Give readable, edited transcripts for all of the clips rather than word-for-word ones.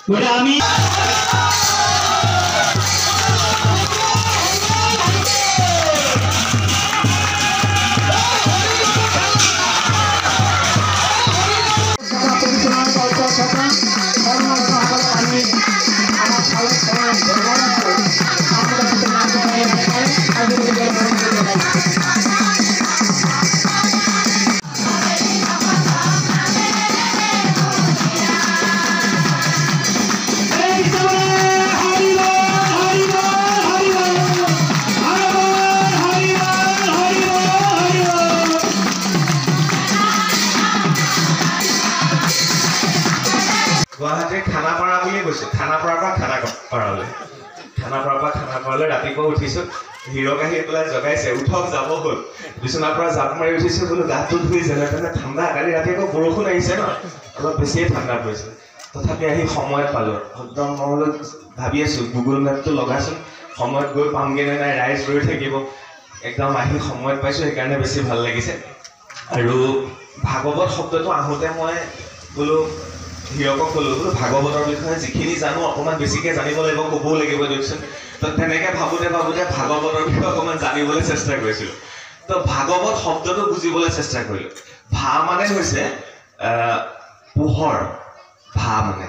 আমি গুৱাহাটীৰ খানাপাৰা বুলি কৈছে খানাপাৰাৰ পৰা খানাপাৰালৈ ৰাতিপুৱা উঠিছোঁ হিৰক আহি পেলাই জগাইছে উঠক যাব হ'ল বিচনাৰ পৰা জাপ মাৰি উঠিছোঁ বোলো গাটো ধুই যেনে তেনে ঠাণ্ডা কালি ৰাতি আকৌ বৰষুণ আহিছে ন অলপ বেছিয়ে ঠাণ্ডা পৰিছে তথাপি আহি সময় পালোঁ একদম মই বোলো ভাবি আছোঁ গুগল মেপটো লগাচোন সময়ত গৈ পামগৈ নে নাই ৰাইজ ৰৈ থাকিব একদম আহি সময়ত পাইছোঁ সেইকাৰণে বেছি ভাল লাগিছে আৰু ভাগৱত শব্দটো আহোঁতে মই বোলো হিৰকক ক'লো বোলো ভাগৱতৰ বিষয়ে যিখিনি জানো অকণমান বেছিকৈ জানিব লাগিব ক'বও লাগিব দিয়কচোন তো তেনেকৈ ভাবোঁতে ভাগৱতৰ বিষয়ে অকণমান জানিবলৈ চেষ্টা কৰিছিলোঁ তো ভাগৱত শব্দটো বুজিবলৈ চেষ্টা কৰিলোঁ ভা মানে হৈছে পোহৰ ভা মানে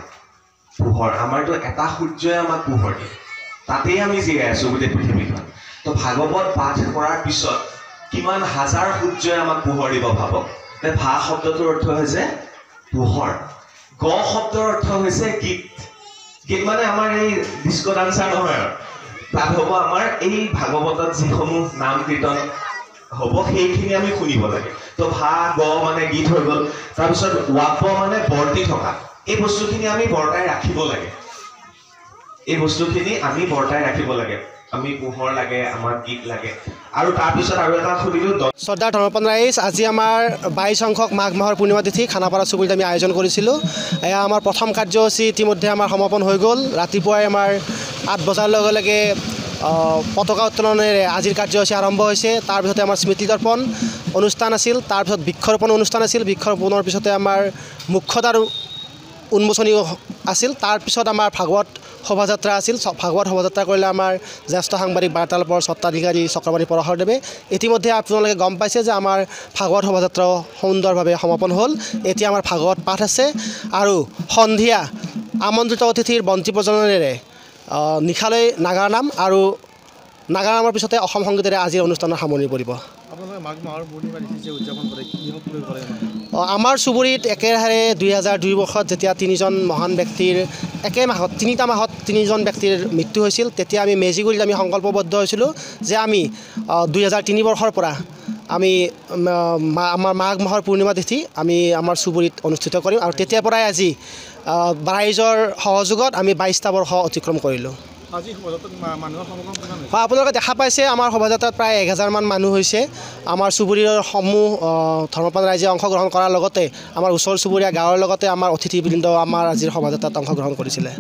পোহৰ আমাৰতো এটা সূৰ্যই আমাক পোহৰ দিয়ে তাতেই আমি জীয়াই আছোঁ গোটেই পৃথিৱীখন তো ভাগৱত পাঠ কৰাৰ পিছত কিমান হাজাৰ সূৰ্যই আমাক পোহৰ দিব ভাবক ভা শব্দটোৰ অৰ্থ হৈছে পোহৰ গ শব্দৰ অৰ্থ হৈছে গীত গীত মানে আমাৰ এই ডিস্কো ডান্সাৰ নহয় আৰু তাত হ'ব আমাৰ এই ভাগৱতত যিসমূহ নাম কীৰ্তন হ'ব সেইখিনি আমি শুনিব লাগে তো ভা গ মানে গীত হৈ গ'ল তাৰপিছত ৱাপ মানে বৰ্তি থকা এই বস্তুখিনি আমি বৰ্তাই ৰাখিব লাগে আমি পোহৰ লাগে আমাক গীত লাগে আৰু তাৰপিছত আৰু এটা সুধিলোঁ শ্ৰদ্ধা ধৰ্মপন ৰাইজ আজি আমাৰ 22 সংখ্যক মাঘ মাহৰ পূৰ্ণিমা তিথি খানাপাৰা চুবুৰীত আমি আয়োজন কৰিছিলোঁ এয়া আমাৰ প্ৰথম কাৰ্যসূচী ইতিমধ্যে আমাৰ সমাপন হৈ গ'ল ৰাতিপুৱাই আমাৰ 8 বজাৰ লগে লগে পতাকা উত্তোলনেৰে আজিৰ কাৰ্যসূচী আৰম্ভ হৈছে তাৰপিছতে আমাৰ স্মৃতি দৰ্পণ অনুষ্ঠান আছিল তাৰপিছত বৃক্ষৰোপণ অনুষ্ঠান আছিল বৃক্ষৰোপণৰ পিছতে আমাৰ মুখ্যতাৰ উন্মোচনী আছিল তাৰপিছত আমাৰ ভাগৱত শোভাযাত্ৰা আছিল ভাগৱত শোভাযাত্ৰা কৰিলে আমাৰ জ্যেষ্ঠ সাংবাদিক বাৰ্তালাপৰ স্বত্বাধিকাৰী চক্ৰৱৰ্তী পৰশৰদেৱে ইতিমধ্যে আপোনালোকে গম পাইছে যে আমাৰ ভাগৱত শোভাযাত্ৰা সুন্দৰভাৱে সমাপন হ'ল এতিয়া আমাৰ ভাগৱত পাঠ আছে আৰু সন্ধিয়া আমন্ত্ৰিত অতিথিৰ বন্তি প্ৰজ্বলনেৰে নিশালৈ নাগাৰা নাম আৰু নাগাৰা নামৰ পিছতে অসম সংগীতেৰে আজিৰ অনুষ্ঠানৰ সামৰণি পৰিব আমাৰ চুবুৰীত একেৰাহে 2002 বৰ্ষত যেতিয়া 3জন মহান ব্যক্তিৰ একে মাহত 3টা মাহত 3জন ব্যক্তিৰ মৃত্যু হৈছিল তেতিয়া আমি মেজিগুৰিত আমি সংকল্পবদ্ধ হৈছিলোঁ যে আমি 2003 বৰ্ষৰ পৰা আমি আমাৰ মাঘ মাহৰ পূৰ্ণিমা তিথি আমি আমাৰ চুবুৰীত অনুষ্ঠিত কৰিম আৰু তেতিয়াৰ পৰাই আজি ৰাইজৰ সহযোগত আমি 22টা বৰ্ষ অতিক্ৰম কৰিলোঁ আপোনালোকে দেখা পাইছে আমাৰ শোভাযাত্ৰাত প্ৰায় 1000মান মানুহ হৈছে আমাৰ চুবুৰীৰ সমূহ ধৰ্মপাল ৰাইজে অংশগ্ৰহণ কৰাৰ লগতে আমাৰ ওচৰ চুবুৰীয়া গাঁৱৰ লগতে আমাৰ অতিথিবৃন্দ আমাৰ আজিৰ শোভাযাত্ৰাত অংশগ্ৰহণ কৰিছিলে